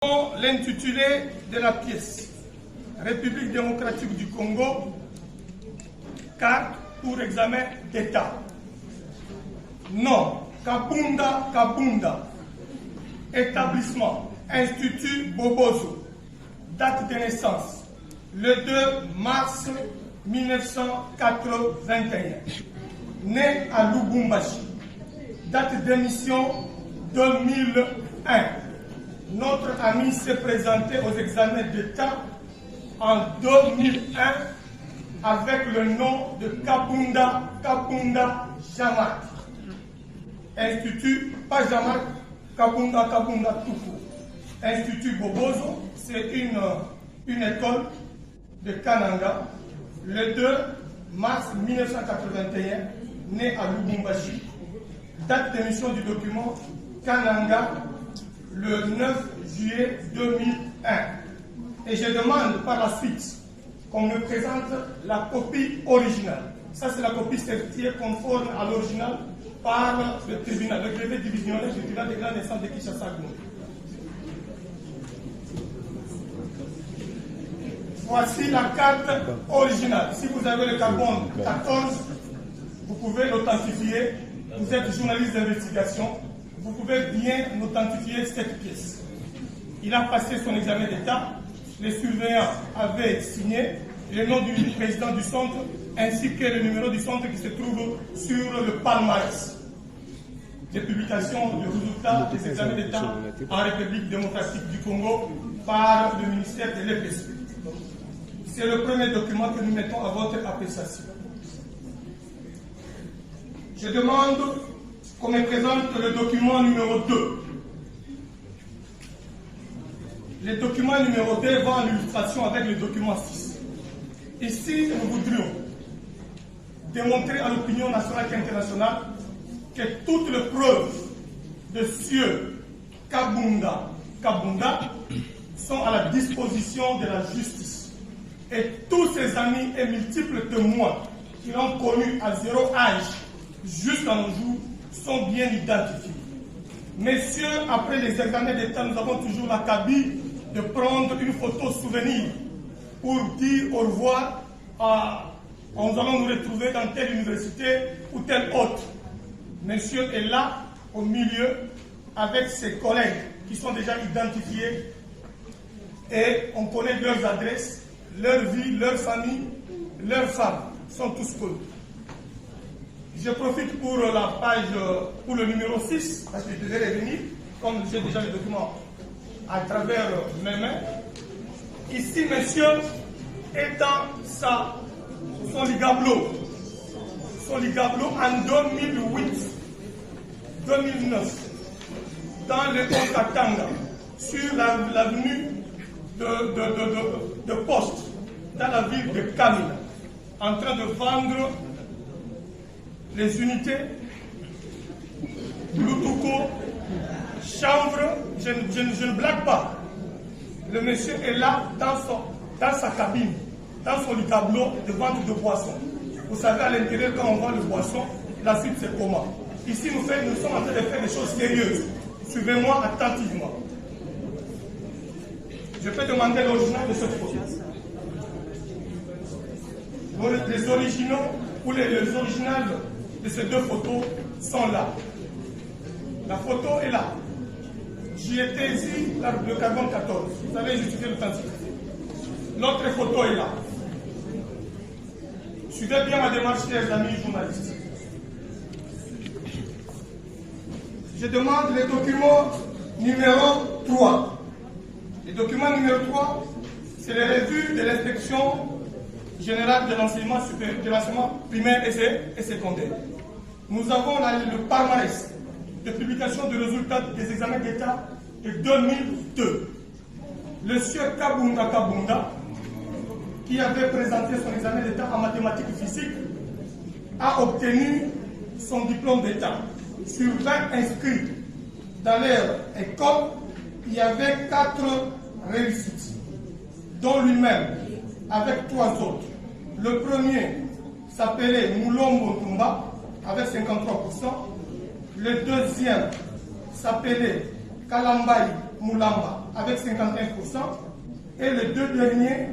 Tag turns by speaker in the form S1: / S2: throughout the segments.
S1: L'intitulé de la pièce, République démocratique du Congo, carte pour examen d'État. Nom, Kabunda Kabunda. Établissement, Institut Bobozo. Date de naissance, le 2 mars 1981. Né à Lubumbashi. Date d'émission 2001. Notre ami s'est présenté aux examens d'État en 2001 avec le nom de Kabunda Jamak. Institut, pas Jamak, Kabunda tout court. Institut Bobozo, c'est une école de Kananga. Le 2 mars 1981, né à Lubumbashi. Date d'émission du document Kananga, le 9 juillet 2001. Et je demande par la suite qu'on me présente la copie originale. Ça, c'est la copie certifiée conforme à l'original par le tribunal, le greffe divisionnaire du tribunal des grandes instances de Kinshasa. Voici la carte originale. Si vous avez le carbone 14, vous pouvez l'authentifier. Vous êtes journaliste d'investigation. Vous pouvez bien authentifier cette pièce. Il a passé son examen d'État. Les surveillants avaient signé le nom du président du centre ainsi que le numéro du centre qui se trouve sur le palmarès. Les publications de résultats des examens d'État en République démocratique du Congo par le ministère de l'EPC. C'est le premier document que nous mettons à votre appréciation. Je demande qu'on me présente le document numéro 2. Le document numéro 2 va en illustration avec le document 6. Ici, nous voudrions démontrer à l'opinion nationale et internationale que toutes les preuves de M. Kabunda sont à la disposition de la justice. Et tous ses amis et multiples témoins qui l'ont connu à 0 âge jusqu'à nos jours sont bien identifiés. Messieurs, après les examens d'État, nous avons toujours la cabine de prendre une photo souvenir pour dire au revoir nous allons nous retrouver dans telle université ou telle autre. Monsieur est là, au milieu, avec ses collègues qui sont déjà identifiés et on connaît leurs adresses, leur vie, leur famille, leurs femmes sont tous connus. Je profite pour la page, pour le numéro 6, parce que je devais revenir, comme j'ai déjà le document à travers mes mains. Ici, monsieur est dans son ligablo en 2008-2009, dans le Katanga, sur l'avenue de Poste, dans la ville de Kamina, en train de vendre les unités, Lutuko, chanvre, je ne blague pas. Le monsieur est là dans sa cabine, dans son tableau de vente de boissons. Vous savez, à l'intérieur, quand on vend le boisson, la suite c'est comment. Ici, nous sommes en train de faire des choses sérieuses. Suivez-moi attentivement. Je peux demander l'original de cette photo. Les originaux ou les originales de ces deux photos sont là. La photo est là. J'y étais ici, le carbone 14. Vous avez justifié l'authenticité. L'autre photo est là. Suivez bien ma démarche, chers amis journalistes. Je demande le document numéro 3. Le document numéro 3, c'est les revues de l'inspection générale de l'enseignement supérieur, de l'enseignement primaire et secondaire. Nous avons le palmarès de publication de résultats des examens d'État de 2002. Le sieur Kabunda, qui avait présenté son examen d'État en mathématiques et physique, a obtenu son diplôme d'État. Sur 20 inscrits dans leur école, il y avait 4 réussites, dont lui-même, avec 3 autres. Le premier s'appelait Moulombo Tumba, avec 53%. Le deuxième s'appelait Kalambaï Moulamba avec 51%, et les deux derniers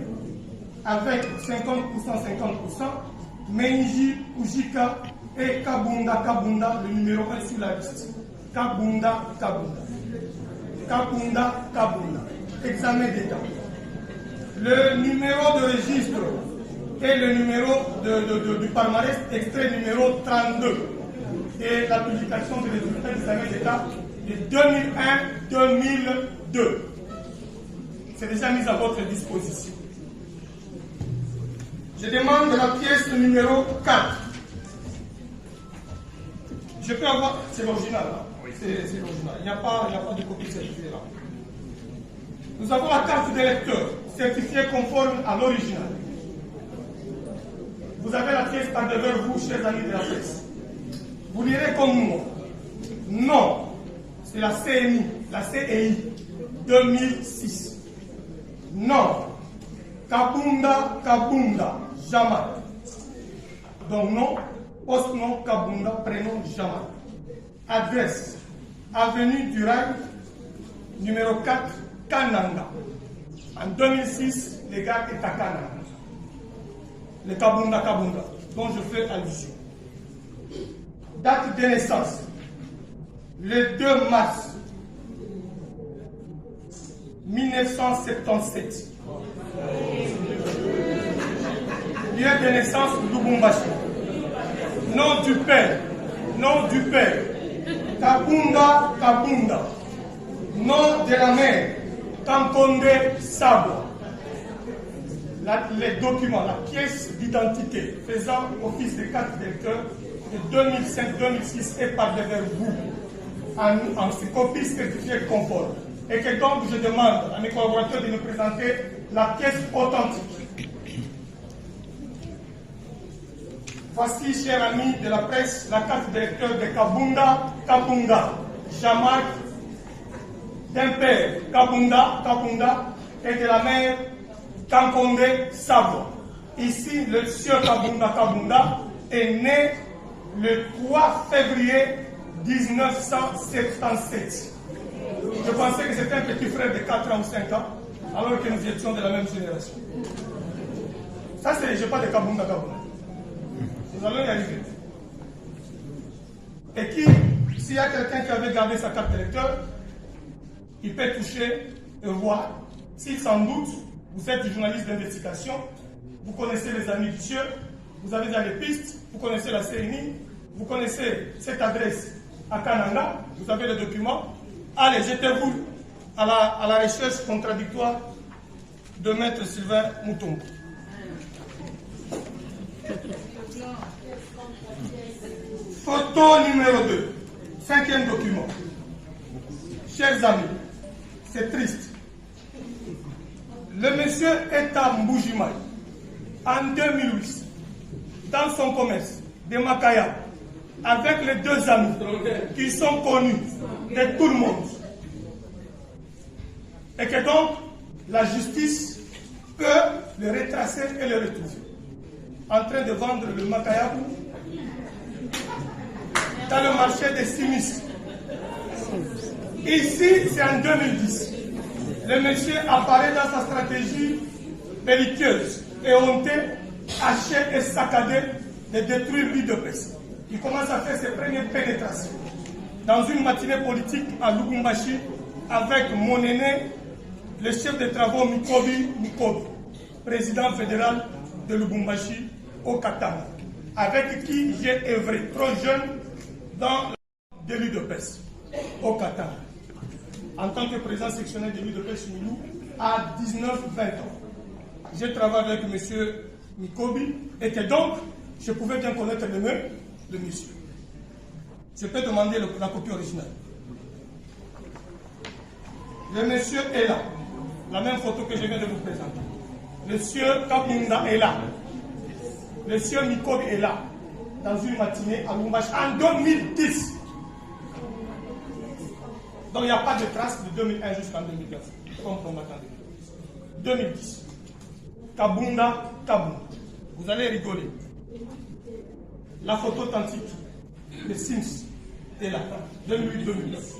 S1: avec 50%, 50%, Menji, Ujika et Kabunda, Kabunda, le numéro 1 sur la liste. Kabunda, Kabunda. Kabunda, Kabunda. Examen d'état. Le numéro de registre et le numéro du palmarès, extrait numéro 32. Et la publication des résultats de l'examen d'état de 2001-2002. C'est déjà mis à votre disposition. Je demande la pièce numéro 4. Je peux avoir. C'est l'original, là. Oui. C'est l'original. Il n'y a pas de copie certifiée là. Nous avons la carte d'électeur certifiée conforme à l'original. Vous avez la pièce par devant vous, chers amis de la presse. Vous lirez comme moi. Non, c'est la CNI, la CEI 2006. Non, Kabunda, Kabunda, Jamal. Donc non, post-nom Kabunda, prénom Jamal. Adresse, avenue du Rail, numéro 4, Kananga. En 2006, les gars étaient à Kananga. Le Kabunda, Kabunda, dont je fais allusion. Date de naissance, le 2 mars 1977. Lieu de naissance, Lubumbashi. Nom du père, Kabunda, Kabunda. Nom de la mère, Kankonde Sabo. Les documents, la pièce d'identité faisant office de carte d'électeur de 2005-2006 est par devers vous en copie certifiée conforme. Et que donc je demande à mes collaborateurs de nous présenter la pièce authentique. Voici, chers amis de la presse, la carte d'électeur de Kabunda, Kabunda, Jamal, d'un père Kabunda, Kabunda, et de la mère Kankonde Sabo. Ici, le sieur Kabunda, Kabunda est né le 3 février 1977. Je pensais que c'était un petit frère de 4 ans ou 5 ans, alors que nous étions de la même génération. Ça, c'est, je parle de Kabunda, Kabunda. Nous allons y arriver. Et qui, s'il y a quelqu'un qui avait gardé sa carte d'électeur, il peut toucher et voir. Si sans doute, vous êtes journaliste d'investigation, vous connaissez les amis du sieur, vous avez déjà les pistes, vous connaissez la CNI, vous connaissez cette adresse à Kananga, vous avez les documents. Allez, jetez-vous à la recherche contradictoire de Maître Sylvain Moutombo. Photo numéro 2, 5e document. Chers amis, c'est triste. Le monsieur est à Mbujimaï en 2008, dans son commerce de Makaya, avec les deux amis qui sont connus de tout le monde. Et que donc, la justice peut le retracer et le retrouver. En train de vendre le Makayabou dans le marché des Simis. Ici, c'est en 2010. Le monsieur apparaît dans sa stratégie belliqueuse et honteux, haché et saccadé de détruire l'UDPS. Il commence à faire ses premières pénétrations dans une matinée politique à Lubumbashi avec mon aîné, le chef de travaux Mikobi, président fédéral de Lubumbashi au Qatar, avec qui j'ai œuvré trop jeune dans de l'UDPS au Qatar. En tant que président sectionnel de l'UDPS Milou, à 19-20 ans. J'ai travaillé avec M. Mikobi et que donc, je pouvais bien connaître le nom de monsieur. Je peux demander la copie originale. Le monsieur est là. La même photo que je viens de vous présenter. Le sieur Kabunda est là. Le sieur Mikobi est là. Dans une matinée à Lubumbashi en 2010. Donc il n'y a pas de trace de 2001 jusqu'en 2009. Comme combattant de 2010. Kabunda, Kabunda. Vous allez rigoler. La photo authentique de Sims est là. 2008-2009.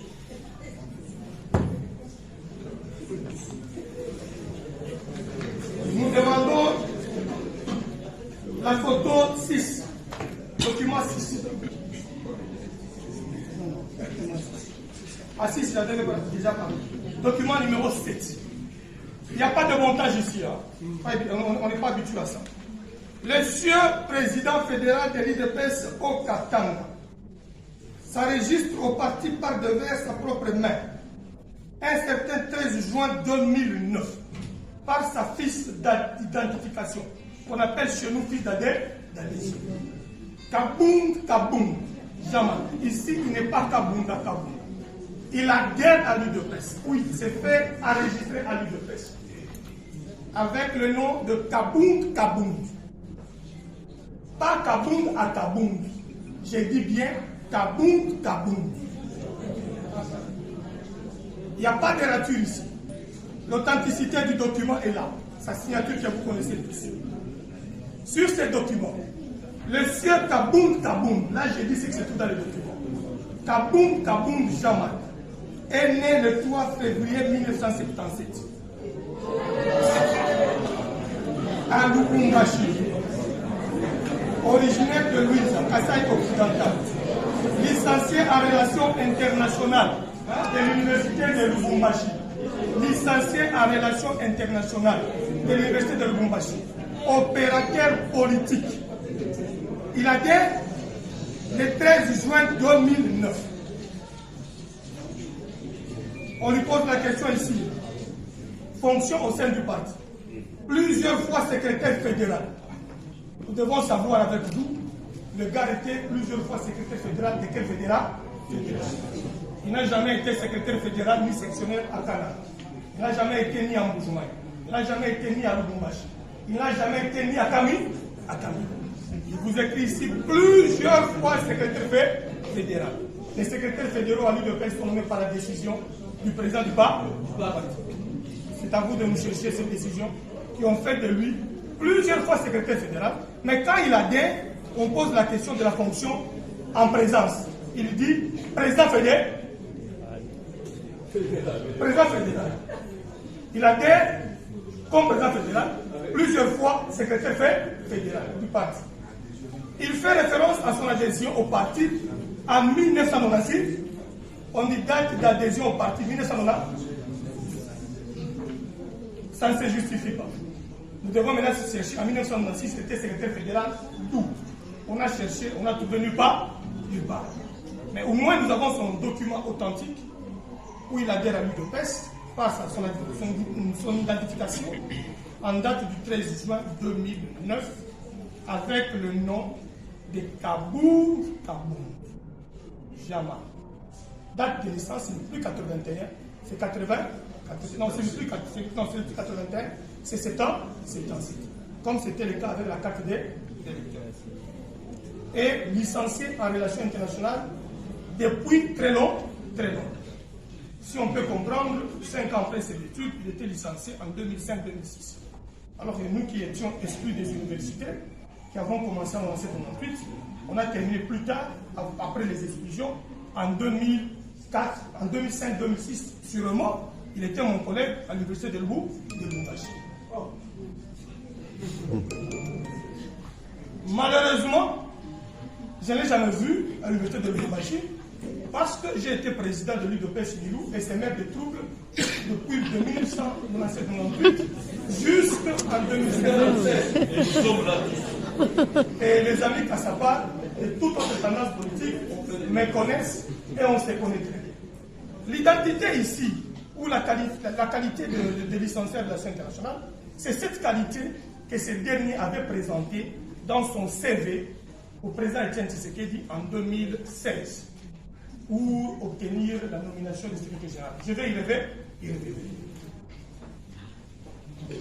S1: La photo 6. Document 6. Ah 6, j'avais déjà parlé. Document numéro 7. Il n'y a pas de montage ici. Hein. On n'est pas habitué à ça. Le sieur président fédéral de l'IDPS au Katanga s'enregistre au parti par devers sa propre main un certain 13 juin 2009 par sa fiche d'identification qu'on appelle chez nous fiche d'adhésion. Kaboum, jamais. Ici, il n'est pas Kabounda. Il adhère à l'UDPS. Oui, il s'est fait enregistrer à l'UDPS. Avec le nom de Kaboum. Pas Kaboum à Kaboum. J'ai dit bien Kaboum. Il n'y a pas de rature ici. L'authenticité du document est là. Sa signature que vous connaissez tous. Sur ces documents, le sieur Kaboum, là j'ai dit c'est que c'est tout dans les documents. Kaboum Jamal est né le 3 février 1977 à Lubumbashi, originaire de Louisa, Kasaï occidental, licencié en relations internationales de l'université de Lubumbashi, licencié en relations internationales de l'université de Lubumbashi, opérateur politique. Il adhère le 13 juin 2009. On lui pose la question ici. Fonction au sein du parti. Plusieurs fois secrétaire fédéral. Nous devons savoir avec vous, le gars était plusieurs fois secrétaire fédéral de quel fédéral? Il n'a jamais été secrétaire fédéral ni sectionnaire à Canada. Il n'a jamais été ni à Mboujoumaï. Il n'a jamais été ni à Lubumbashi. Il n'a jamais été ni à Kami. Il vous écrit ici plusieurs fois secrétaire fédéral. Les secrétaires fédéraux à l'UDPS sont nommés par la décision du président du parti. C'est à vous de nous chercher ces décisions qui ont fait de lui plusieurs fois secrétaire fédéral. Mais quand il adhère, on pose la question de la fonction en présence. Il dit président fédéral. Président fédéral. Il adhère comme président fédéral, plusieurs fois secrétaire fédéral du parti. Il fait référence à son adhésion au parti en 1996. On dit date d'adhésion au parti 1996. Ça ne se justifie pas. Nous devons maintenant chercher. En 1996, il était secrétaire fédéral d'où? On a cherché, on a trouvé nulle part. Mais au moins, nous avons son document authentique où il adhère à l'UDPS face à son identification en date du 13 juin 2009 avec le nom de Kaboum Jama. Date de naissance, ce n'est plus 81, c'est 80. Non, c'est plus 81, c'est 7 ans, comme c'était le cas avec la carte d'électeur. Et licencié en relations internationales depuis très long. Si on peut comprendre, 5 ans après ses études, il était licencié en 2005-2006. Alors que nous qui étions exclus des universités, qui avons commencé en 1998, on a terminé plus tard, après les exclusions, en 2004, en 2005-2006, sûrement, il était mon collègue à l'université de Lubumbashi. Malheureusement, je ne l'ai jamais vu à l'université de Lubumbashi parce que j'ai été président de l'UDPS Milou et c'est maire de troubles depuis 1998 jusqu'en 2016. Et les amis Kassapa et toute autre tendance politique me connaissent et on se connaît très bien. L'identité ici, ou la qualité de licencié de la Relations internationales, c'est cette qualité que ce dernier avait présentée dans son CV au président Etienne Tshisekedi en 2016 pour obtenir la nomination du secrétaire général. Je vais y revenir.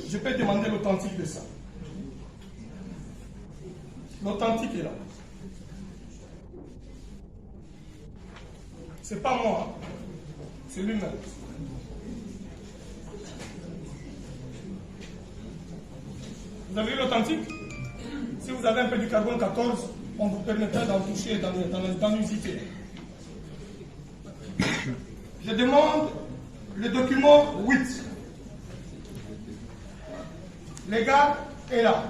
S1: Je peux demander l'authentique de ça. L'authentique est là. C'est pas moi, hein. C'est lui-même. Vous avez vu l'authentique? Si vous avez un peu du carbone 14, on vous permettra d'en toucher dans l'usité. Je demande le document 8. Le gars est là.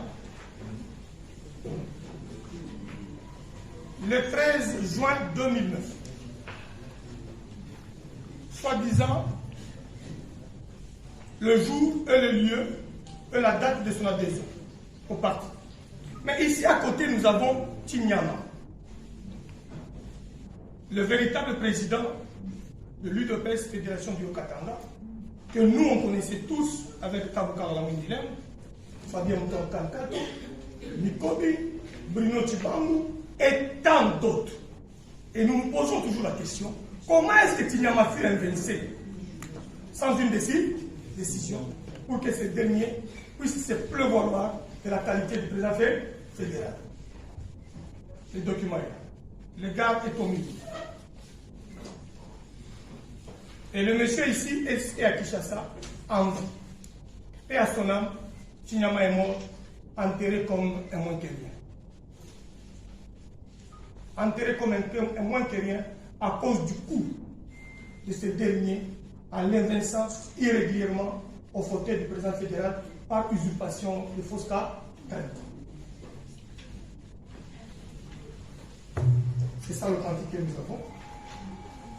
S1: le 13 juin 2009, soi-disant le jour et le lieu et la date de son adhésion au parti. Mais ici à côté, nous avons Tignama, le véritable président de l'UDPS Fédération du Haut-Katanga, que nous on connaissait tous avec Tabukar Lamindilem, Fabien Mouton-Kankato, Nikobi, Bruno Tchibangu et tant d'autres. Et nous nous posons toujours la question, comment est-ce que Tignama fut invincé sans une décision pour que ce dernier puisse se pleuvoir de la qualité du président fédéral? Le document est là. Le gars est au milieu. Et le monsieur ici est à Kinshasa, en vie. Et à son âme, Tignama est mort, enterré comme un moins que rien. Enterré comme un moins que rien à cause du coup de ce dernier à l'invincible irrégulièrement au fauteuil du président fédéral par usurpation de fausses qualités. C'est ça le quantique que nous avons.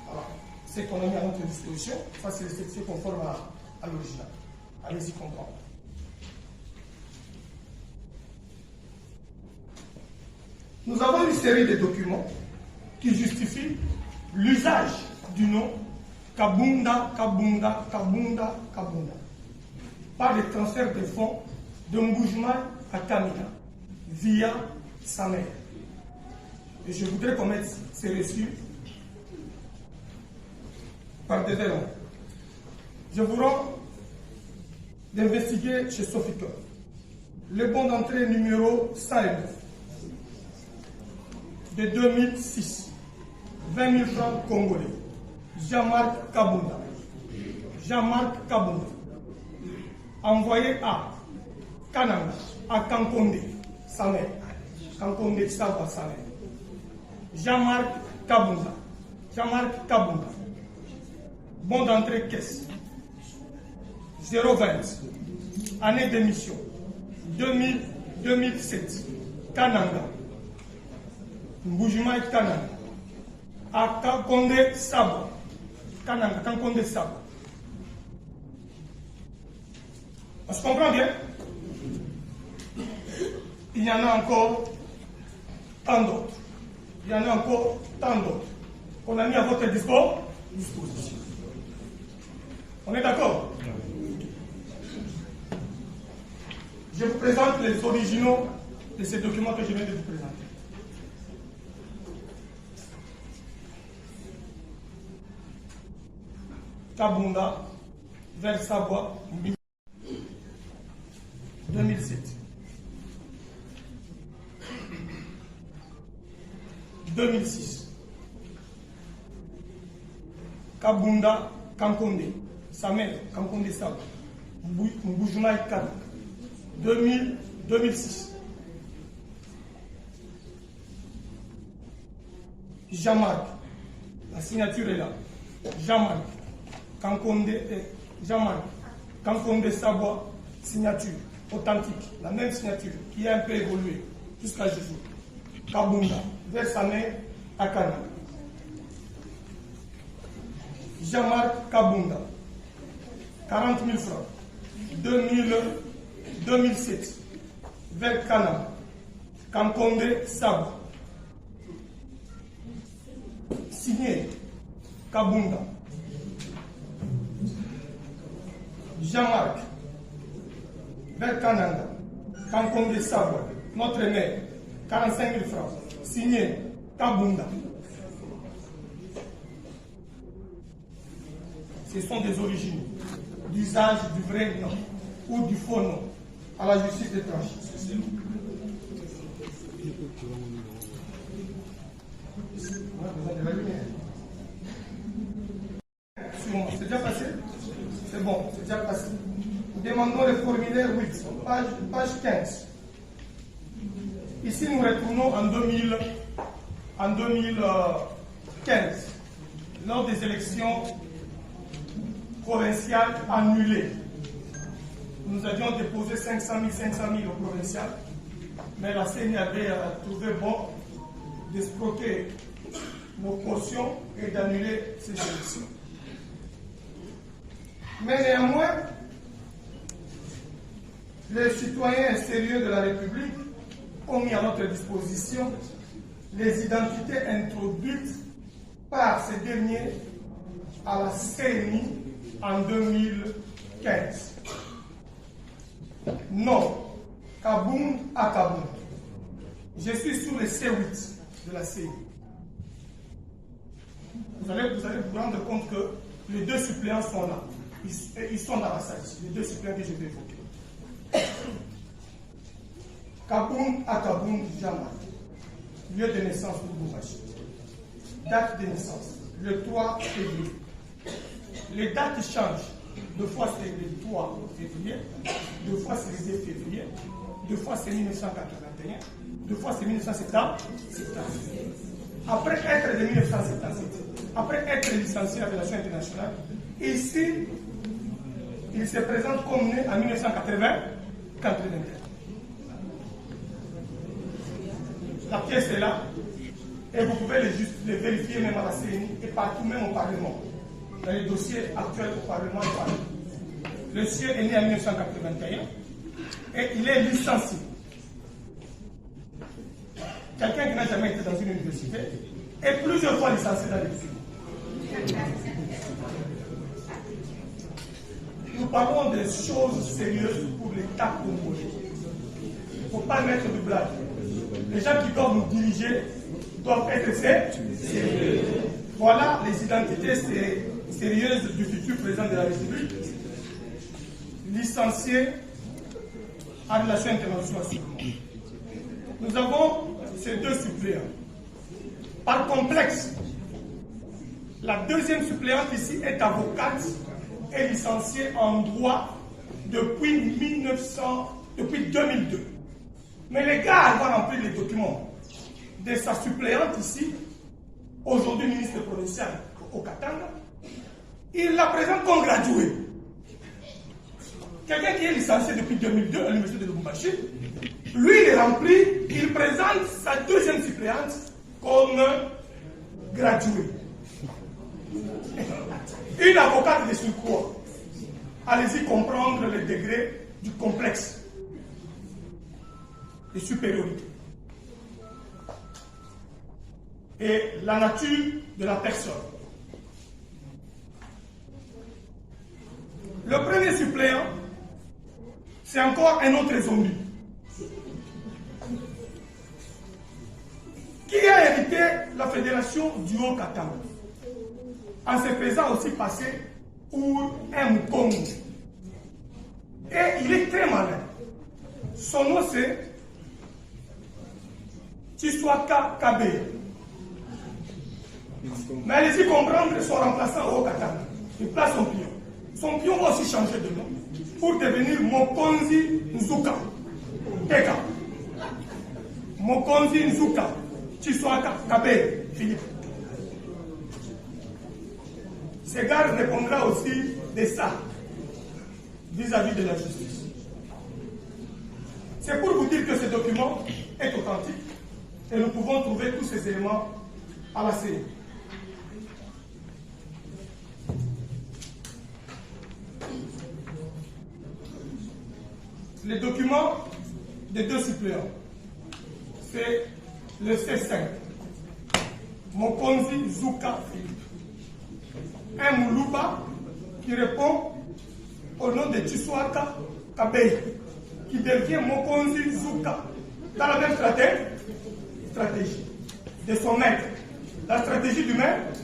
S1: Voilà. C'est qu'on a mis à notre disposition. Ça, c'est le secteur conforme à l'original. Allez-y comprendre. Nous avons une série de documents qui justifient l'usage du nom Kabunda par des transferts de fonds de Mboujma à Kamina via sa mère. Et je voudrais qu'on mette ces reçus par des éléments. Je vous rends d'investiguer chez Sofico le bon d'entrée numéro 109 de 2006, 20 000 francs congolais. Jean-Marc Kabunda. Jean-Marc Kabunda. Envoyé à Kananga, à Kankonde, sa mère. Kankonde Saba, sa mère. Jean-Marc Kabunda. Jean-Marc Kabunda. Bon d'entrée caisse. 020. Année d'émission. 2007. Kananga. Mboujima et Kananga. À Kankonde Saba. Kananga, Kankonde Saba. On se comprend bien? Il y en a encore tant d'autres. Il y en a encore tant d'autres qu'on a mis à votre disposition. On est d'accord? Je vous présente les originaux de ces documents que je viens de vous présenter. Kabunda, vers Savoie, 2007. 2006. Kabunda, Kankonde, sa mère, Kankonde Savoie, Mboujma et Kananga, 2006. Jean-Marc, la signature est là. Jean-Marc, Kankonde, Jean-Marc, Kankonde Savoie, signature authentique, la même signature qui a un peu évolué jusqu'à Jésus. Kabunda, vers sa mère à Kananga. Jean-Marc Kabunda, 40 000 francs, 2007, vers Kananga, Kankonde Savoie. Signé Kabunda. Jean-Marc, vers Kananga, Kankonde Savoie, notre mère, 45 000 francs. Signé Kabunda. Ce sont des origines d'usage du vrai nom ou du faux nom à la justice des tranches. C'est déjà passé? C'est bon, c'est déjà passé. Nous demandons le formulaire 8, page 15. Ici, nous retournons en 2015, lors des élections provinciales annulées. Nous avions déposé 500 000 au provincial, mais la CENI avait trouvé bon d'escroquer nos cautions et d'annuler ces élections. Mais néanmoins, les citoyens sérieux de la République ont mis à notre disposition les identités introduites par ces derniers à la CENI en 2015. Non, Kaboum à Kaboum. Je suis sur le C8 de la CENI. Vous allez vous rendre compte que les deux suppléants sont là. Ils sont dans la salle, les deux suppléants que je vais évoquer. Kaboum à Kaboum, Jama. Lieu de naissance de Lubumbashi. Date de naissance, le 3 février. Les dates changent. Deux fois c'est le 3 février, deux fois c'est le 2 février, deux fois c'est 1981, deux fois c'est 1970. Après être de 1977, après être licencié en relations internationales, ici, il se présente comme né en 1980-81. La pièce est là, et vous pouvez les vérifier même à la CENI et partout, même au Parlement. Dans les dossiers actuels au Parlement. Le sieur est né en 1981 et il est licencié. Quelqu'un qui n'a jamais été dans une université est plusieurs fois licencié dans les études. Nous parlons des choses sérieuses pour l'État congolais. Il ne faut pas mettre de blague. Les gens qui doivent nous diriger doivent être sérieux. Voilà les identités sérieuses du futur président de la République, licencié en relations internationales. Nous avons ces deux suppléants. Par complexe, la deuxième suppléante ici est avocate et licenciée en droit depuis 2002. Mais les gars vont remplir les documents de sa suppléante ici, aujourd'hui ministre provincial au Katanga. Il la présente comme graduée. Quelqu'un qui est licencié depuis 2002 à l'université de Lubumbashi, lui il est rempli, il présente sa deuxième suppléante comme graduée. Une avocate de surcroît. Allez-y comprendre le degré du complexe de supériorité et la nature de la personne. Le premier suppléant, c'est encore un autre zombie qui a hérité la fédération du Haut-Katanga en se faisant aussi passer pour un Mukongo. Et il est très malin. Son nom c'est Tshiswaka Kabe. Mais allez-y comprendre son remplaçant au Haut-Katanga. Il place son pion. Son pion va aussi changer de nom pour devenir Mokonzi Nzuka. Teka. Mokonzi Nzuka. Tshiswaka Kabe. Philippe. Ce gars répondra aussi de ça vis-à-vis de la justice. C'est pour vous dire que ce document est authentique et nous pouvons trouver tous ces éléments à la CENI. Les documents des deux suppléants, c'est le C5, Mokonzi Zuka Philippe. Un Moulouba qui répond au nom de Tshiswaka Kabei, qui devient Mokonzi Zuka dans la même stratégie de son maître, la stratégie du maître.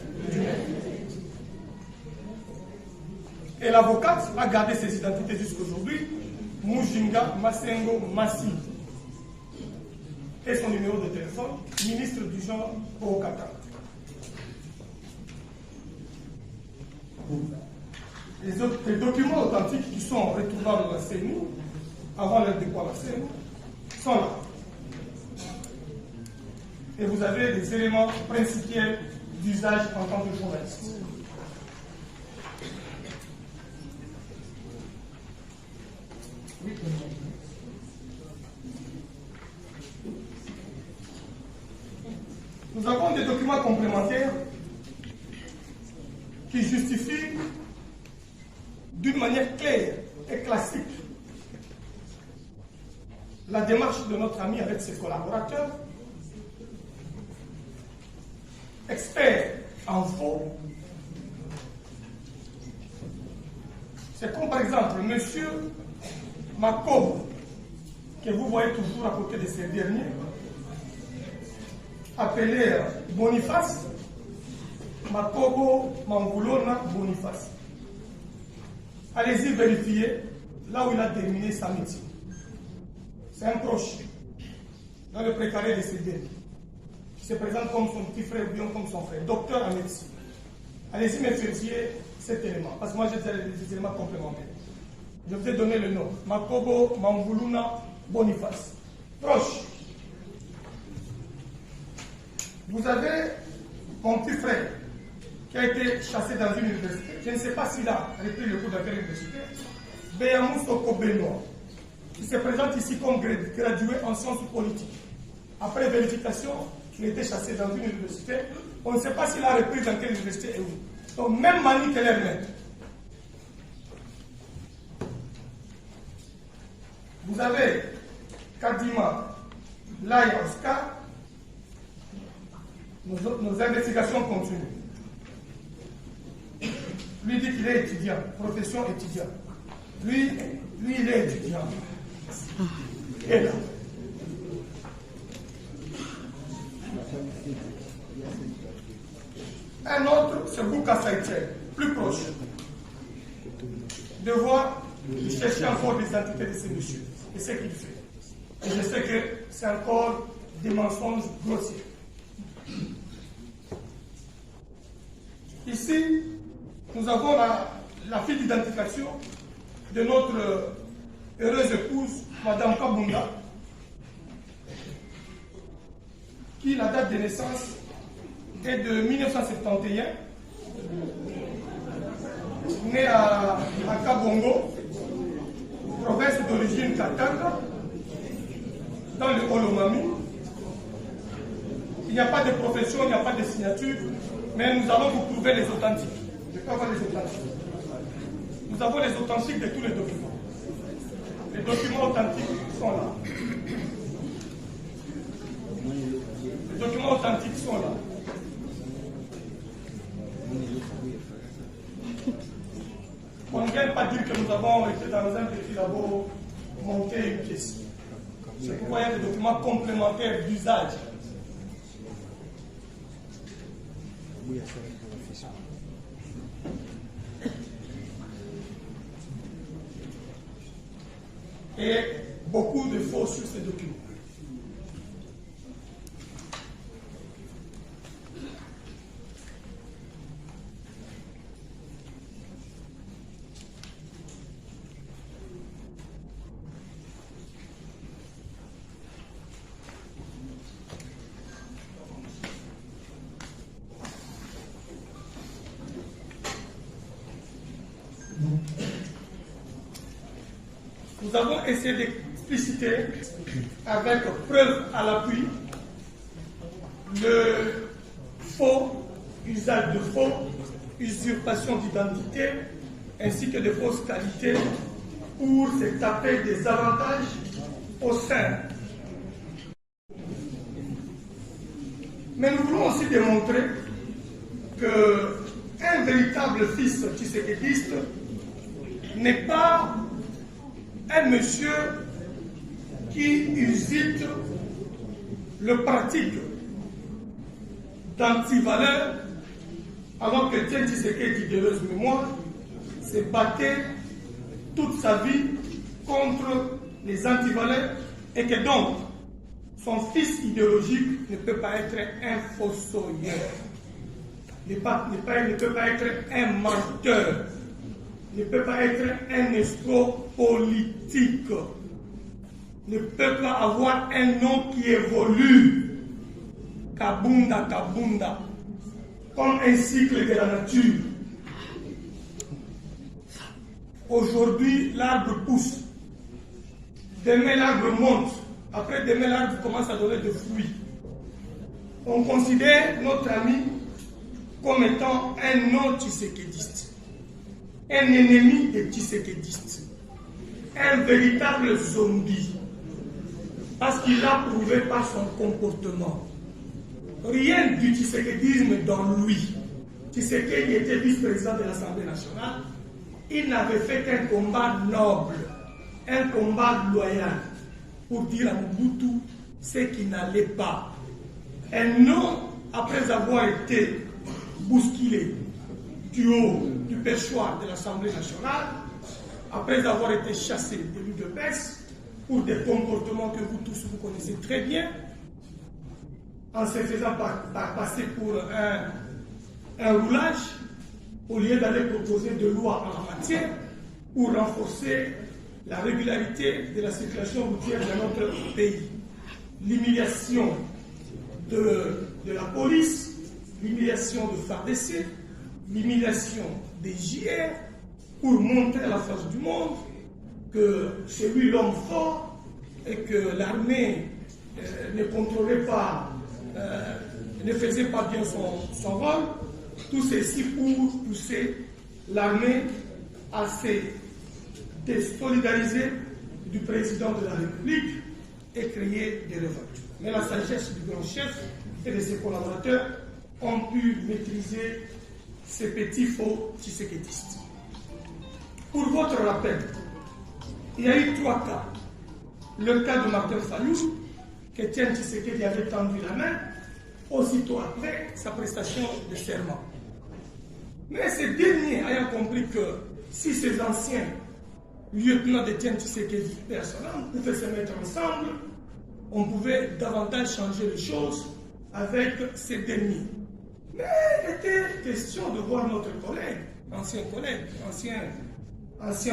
S1: Et l'avocate a gardé ses identités jusqu'aujourd'hui, Mujinga Masengo Massi, et son numéro de téléphone, ministre du genre au Katanga. Les documents authentiques qui sont retrouvables dans la CENI, avant leur dépôt à la CENI, sont là. Et vous avez des éléments principiels d'usage en tant que journaliste. Nous avons des documents complémentaires qui justifient d'une manière claire et classique la démarche de notre ami avec ses collaborateurs, experts en faux. C'est comme par exemple M. Makobo, que vous voyez toujours à côté de ces derniers, appelé Boniface, Makobo Mangulona Boniface. Allez-y vérifier là où il a terminé sa médecine. C'est un proche dans le précaré de ces derniers, qui se présente comme son petit frère ou bien comme son frère, docteur en médecine. Allez-y me vérifier cet élément, parce que moi j'ai des éléments complémentaires. Je vous ai donné le nom, Makobo Manguluna Boniface. Proche. Vous avez mon petit frère qui a été chassé dans une université. Je ne sais pas s'il a repris le cours dans quelle université. Béamous Okobenoa, qui se présente ici comme gradué en sciences politiques. Après vérification, il a été chassé dans une université. On ne sait pas s'il a repris dans quelle université et où. Donc, même manie que l'air même. Vous avez Kadima Laya Oscar. Nos investigations continuent. Lui dit qu'il est étudiant, profession étudiant. Lui, il est étudiant. Et là. Un autre, c'est Bouka Saïtiel, plus proche. De voir, de chercher encore des entités de ces messieurs. Et ce qu'il fait. Et je sais que c'est encore des mensonges grossiers. Ici, nous avons la fille d'identification de notre heureuse épouse, Madame Kabunda, qui, la date de naissance est de 1971, née à Kabongo, province d'origine Katanga, dans le Olomami. Il n'y a pas de profession, il n'y a pas de signature, mais nous allons vous prouver les authentiques. Je peux avoir les authentiques. Nous avons les authentiques de tous les documents. Les documents authentiques sont là. Les documents authentiques sont là. On ne vient pas dire que nous avons été dans un petit labo monter une pièce. C'est pourquoi il y a des documents complémentaires d'usage. Et beaucoup de faux sur ces documents. Nous avons essayé d'expliciter avec preuve à l'appui le faux, usage de faux, usurpation d'identité, ainsi que de fausses qualités pour se taper des avantages au sein. Mais nous voulons aussi démontrer qu'un véritable fils tshisekidiste n'est pas un monsieur qui usite le pratique d'antivaleurs, alors que Tiens Tshisekedi de heureuse mémoire s'est battu toute sa vie contre les antivaleurs et que donc son fils idéologique ne peut pas être un fossoyeur, ne peut pas être un menteur, ne peut pas être un escroc politique, ne peut pas avoir un nom qui évolue, Kabunda, Kabunda, comme un cycle de la nature. Aujourd'hui, l'arbre pousse, demain l'arbre monte, après demain l'arbre commence à donner des fruits. on considère notre ami comme étant un non-tshisekédiste, un ennemi des tshisekédistes, un véritable zombie, parce qu'il a prouvé par son comportement. Rien du tshisekédisme dans lui. Tshisekedi était vice-président de l'Assemblée nationale. Il n'avait fait qu'un combat noble, un combat loyal, pour dire à Mobutu ce qui n'allait pas. Et non, après avoir été bousculé du haut du perchoir de l'Assemblée nationale, après avoir été chassé de l'UDPS pour des comportements que vous tous vous connaissez très bien, en se faisant passer pour un roulage, au lieu d'aller proposer de lois en la matière pour renforcer la régularité de la circulation routière dans notre pays. L'humiliation de la police, l'humiliation de FARDC, l'humiliation des JR, pour montrer à la face du monde que c'est lui l'homme fort et que l'armée ne contrôlait pas, ne faisait pas bien son rôle. Tout ceci pour pousser l'armée à se désolidariser du président de la République et créer des révoltes. Mais la sagesse du grand chef et de ses collaborateurs ont pu maîtriser ces petits faux tshisekédistes. Pour votre rappel, il y a eu 3 cas. Le cas de Martin Fayou, qu'Étienne Tshisekedi avait tendu la main aussitôt après sa prestation de serment. Mais ces derniers ayant compris que si ces anciens lieutenants d'Étienne Tshisekedi personnellement pouvaient se mettre ensemble, on pouvait davantage changer les choses avec ces derniers. Mais il était question de voir notre collègue, ancien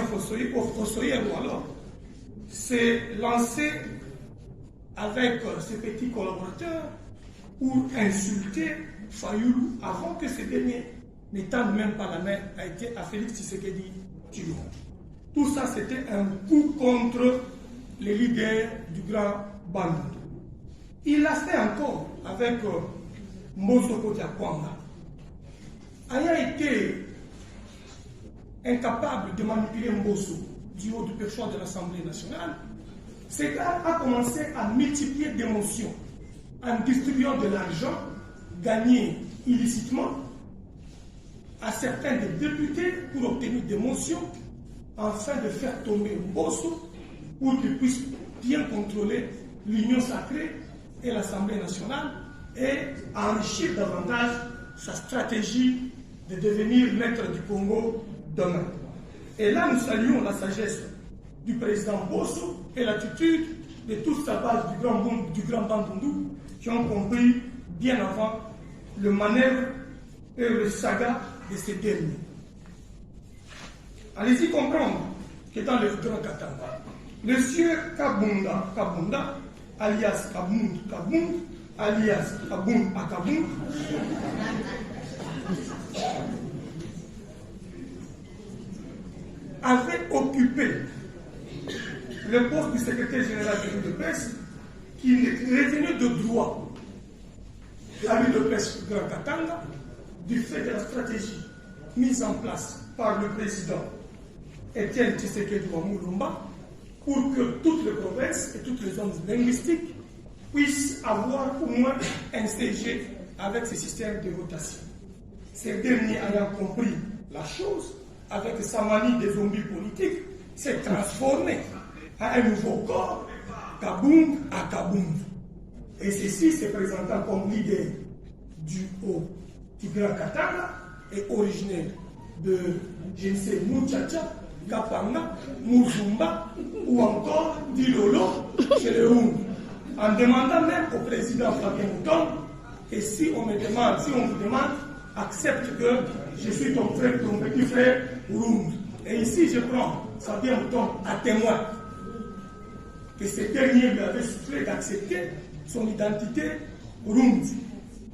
S1: fossoyeur ou alors, s'est lancé avec ses petits collaborateurs pour insulter Fayoulou avant que ces derniers ne tendent même pas la main à Félix Tshisekedi Tshilombo. Tout ça, c'était un coup contre les leaders du grand Bandundu. Il l'a fait encore avec Mbosoko Diakwanga. Ayant été incapable de manipuler Mbosso du haut du perchoir de l'Assemblée nationale, ce gars a commencé à multiplier des motions en distribuant de l'argent gagné illicitement à certains des députés pour obtenir des motions afin de faire tomber Mbosso pour qu'il puisse bien contrôler l'Union sacrée et l'Assemblée nationale et enrichir davantage sa stratégie de devenir maître du Congo demain. Et là, nous saluons la sagesse du président Mbosso et l'attitude de toute sa base du grand Bandundu qui ont compris bien avant le manœuvre et le saga de ces derniers. Allez-y comprendre que dans le Grand Katanga, le sieur Kabunda, alias Kabund, alias Kabund Akabund, avait occupé le poste du secrétaire général de l'UDPS qui revenait de droit la l'UDPS Grand Katanga du fait de la stratégie mise en place par le président Étienne Tshisekedi Mulumba pour que toutes les provinces et toutes les zones linguistiques puissent avoir au moins un CG avec ce système de votation. Ces derniers ayant compris la chose, avec sa manie des zombies politiques, s'est transformé à un nouveau corps, Kabund à Kabund. Et ceci se présentant comme leader du haut du Grand Katanga et originaire de, je ne sais, Mouchacha, Kapanga, Muzumba ou encore d'Ilolo chez les Houm. En demandant même au président Fabien Mouton, et si on vous demande, accepte que je suis ton frère, ton petit frère Houm. Et ici, je prends Fabien Mouton à témoin que ce dernier lui avait soufflé d'accepter son identité Houm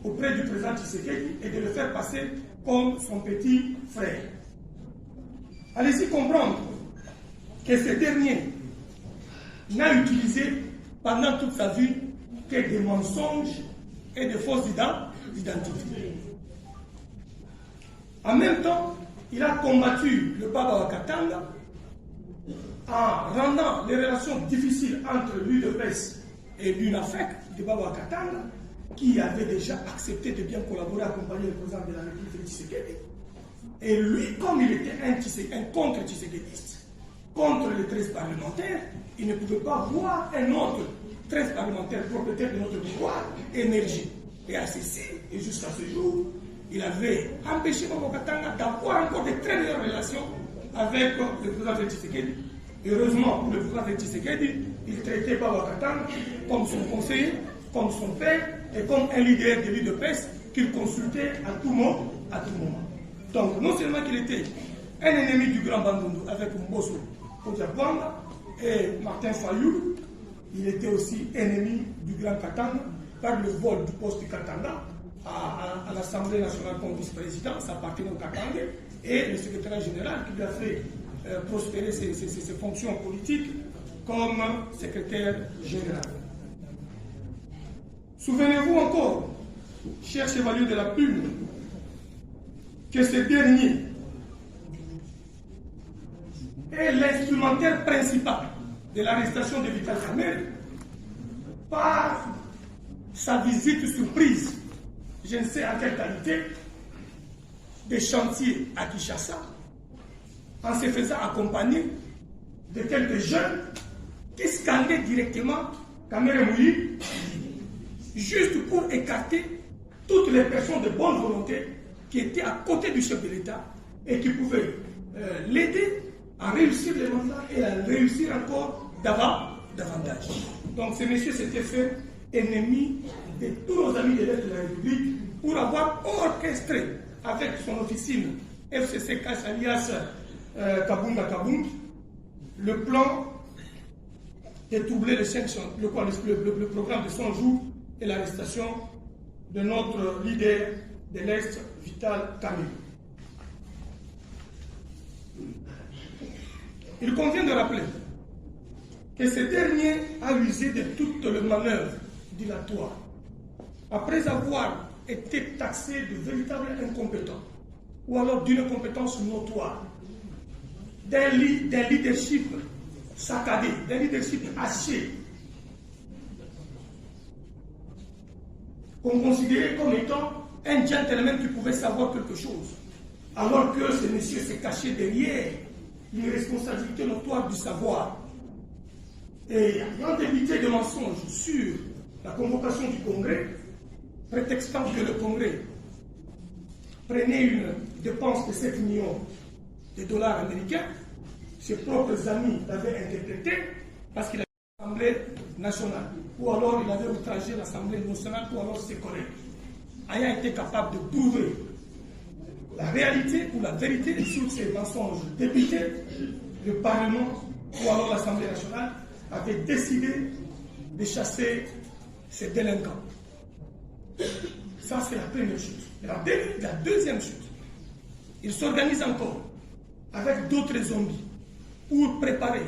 S1: auprès du président Tshisekedi et de le faire passer comme son petit frère. Allez-y comprendre que ce dernier n'a utilisé pendant toute sa vie que des mensonges et de fausses identités. En même temps, il a combattu le Baba Wakatanga en rendant les relations difficiles entre l'UDPS et l'UNAFEC de Baba Wakatanga, qui avait déjà accepté de bien collaborer, accompagner le président de la République Tshisekedi. Et lui, comme il était un contre-tshisekidiste, contre les 13 parlementaires, il ne pouvait pas voir un autre 13 parlementaires propriétaires de notre pouvoir émerger. Et à ceci, et jusqu'à ce jour, il avait empêché Baba Wakatanga d'avoir encore de très meilleures relations avec le président de Tshisekedi. Heureusement pour le président de Tshisekedi, il traitait Baba Wakatanga comme son conseiller, comme son père et comme un leader de l'UDPS qu'il consultait à tout moment. Donc, non seulement qu'il était un ennemi du Grand Bandundu avec Mbosso Kodiakwanga et Martin Fayou, il était aussi ennemi du Grand Katanga par le vol du poste du Katanga à l'Assemblée nationale comme vice-président, ça appartenait au Katanga, et le secrétaire général qui lui a fait prospérer ses fonctions politiques comme secrétaire général. Souvenez-vous encore, chers chevaliers de la plume, que ce dernier est l'instrumentaire principal de l'arrestation de Vital Kamerhe par sa visite surprise, je ne sais en quelle qualité, des chantiers à Kinshasa, en se faisant accompagner de quelques jeunes qui scandaient directement Kamerhe Mouyi, juste pour écarter toutes les personnes de bonne volonté qui étaient à côté du chef de l'État et qui pouvaient l'aider à réussir les mandats et à réussir encore davantage. Donc ce monsieur s'était fait ennemi de tous nos amis de l'Est de la République pour avoir orchestré avec son officine FCC Cash alias Kabunda Kabund le plan de troubler le programme de 100 jours et l'arrestation de notre leader de l'Est, Vital Kamerhe. Il convient de rappeler que ce dernier a usé de toutes les manœuvres dilatoires après avoir été taxé de véritables incompétents ou alors d'une compétence notoire, d'un leadership saccadé, d'un leadership haché, qu'on considérait comme étant un gentleman qui pouvait savoir quelque chose, alors que ce monsieur s'est caché derrière une responsabilité notoire du savoir. Et ayant évité de mensonges sur la convocation du Congrès, prétextant que le Congrès prenait une dépense de 7 millions de dollars américains, ses propres amis l'avaient interprété parce qu'il avait l'Assemblée nationale, ou alors il avait outragé l'Assemblée nationale, ou alors ses collègues. Ayant été capable de prouver la réalité ou la vérité sur ces mensonges débités, le Parlement ou alors l'Assemblée nationale avait décidé de chasser ces délinquants. Ça, c'est la première chute. La deuxième chute, il s'organise encore avec d'autres zombies pour préparer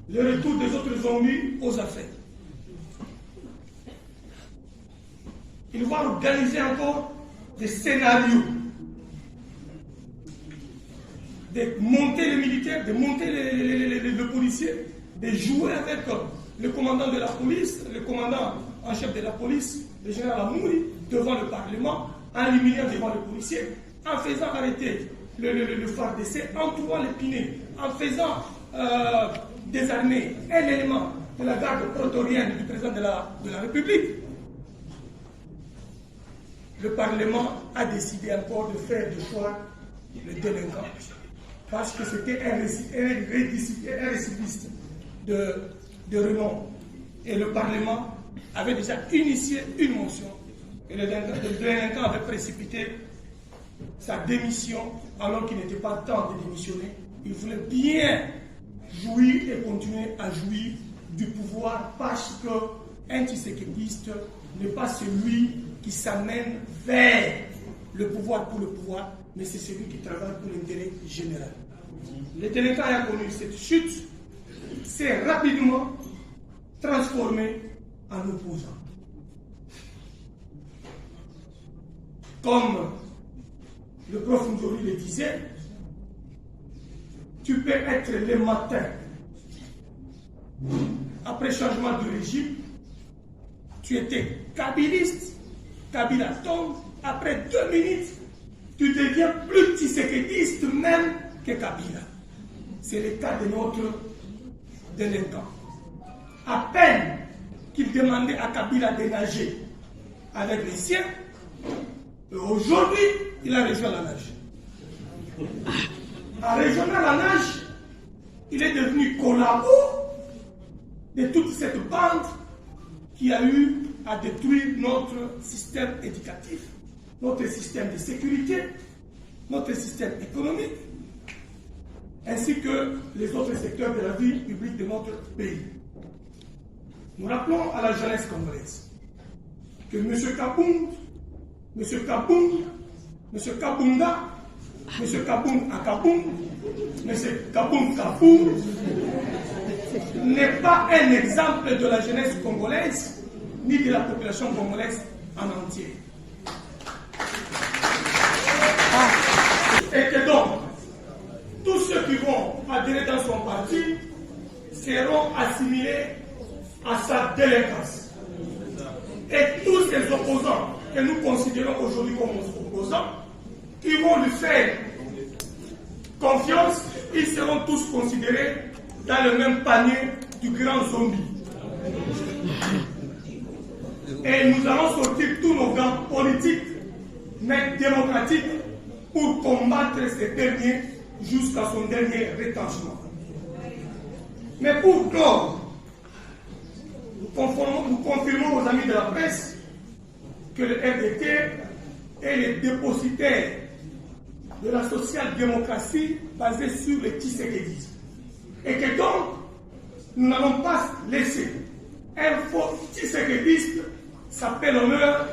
S1: le retour des autres zombies aux affaires. Il va organiser encore des scénarios, de monter les militaires, de monter les policiers, de jouer avec le commandant de la police, le commandant en chef de la police, le général Amouri, devant le Parlement, en l'humiliant devant les policiers, en faisant arrêter le phare d'essai, en trouvant les pinés, en faisant désarmer un élément de la garde prétorienne du président de la République. Le Parlement a décidé encore de faire de choix le délinquant parce que c'était un récidiviste de renom. Et le Parlement avait déjà initié une motion et le délinquant avait précipité sa démission alors qu'il n'était pas temps de démissionner. Il voulait bien jouir et continuer à jouir du pouvoir parce qu'un tshisekidiste n'est pas celui qui s'amène vers le pouvoir pour le pouvoir, mais c'est celui qui travaille pour l'intérêt général. Le délinquant a connu cette chute, s'est rapidement transformé en opposant. comme le prof Ndjoli le disait, tu peux être le matin, après changement de régime, tu étais kabiliste, Kabila tombe, après 2 minutes, tu deviens plus tshisekidiste même que Kabila. C'est le cas de notre délinquant. À peine qu'il demandait à Kabila de nager avec les siens, aujourd'hui, il a rejoint la nage. En rejoignant la nage, il est devenu collabo de toute cette bande qui a eu à détruire notre système éducatif, notre système de sécurité, notre système économique, ainsi que les autres secteurs de la vie publique de notre pays. Nous rappelons à la jeunesse congolaise que M. Kabound, M. Kabound, M. Kabunda, M. Kabound Akabound, M. Kabound Kabound n'est pas un exemple de la jeunesse congolaise ni de la population congolaise en entier. Et que donc, tous ceux qui vont adhérer dans son parti seront assimilés à sa délinquance. Et tous ces opposants que nous considérons aujourd'hui comme opposants, qui vont lui faire confiance, ils seront tous considérés dans le même panier du grand zombie. Et nous allons sortir tous nos gants politiques, mais démocratiques, pour combattre ces derniers jusqu'à son dernier retranchement. Mais pour clore, nous confirmons aux amis de la presse que le RDT est le dépositaire de la social-démocratie basée sur le tshisekidisme. Et que donc, nous n'allons pas laisser un faux tshisekidiste s'appeler l'honneur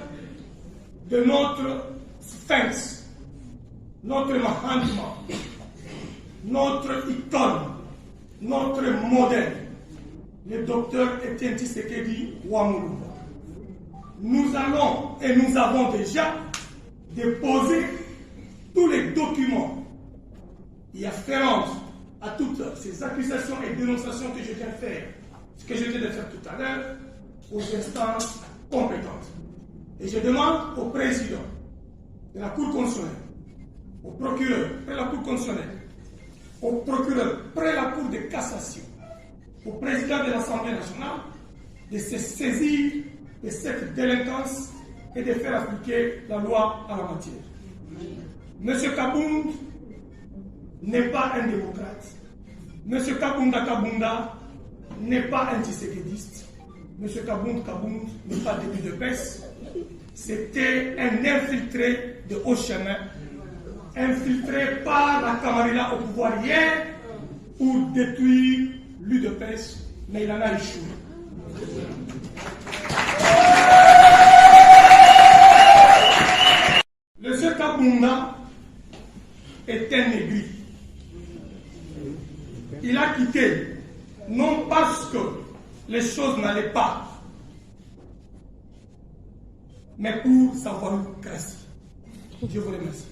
S1: de notre sphinx, notre Mahatma, notre icône, notre modèle, le docteur Etienne Tshisekedi Ouamoulo. Nous allons et nous avons déjà déposé tous les documents y afférents à toutes ces accusations et dénonciations que je viens de faire, ce que je viens de faire tout à l'heure, aux instances compétentes. Et je demande au président de la Cour constitutionnelle, au procureur près la Cour constitutionnelle, au procureur près la Cour de cassation, au président de l'Assemblée nationale de se saisir de cette délinquance et de faire appliquer la loi à la matière. M. Kabound n'est pas un démocrate. M. Kabunda Kabunda n'est pas un tshisekidiste. M. Kabound Kabound n'est pas début de PES. C'était un infiltré de haut chemin, infiltré par la Camarilla au pouvoir hier pour détruire l'UDPS, mais il en a échoué. Le M. Kabunda est un aigri. Il a quitté, non parce que les choses n'allaient pas, mais pour sa voie. Je vous remercie.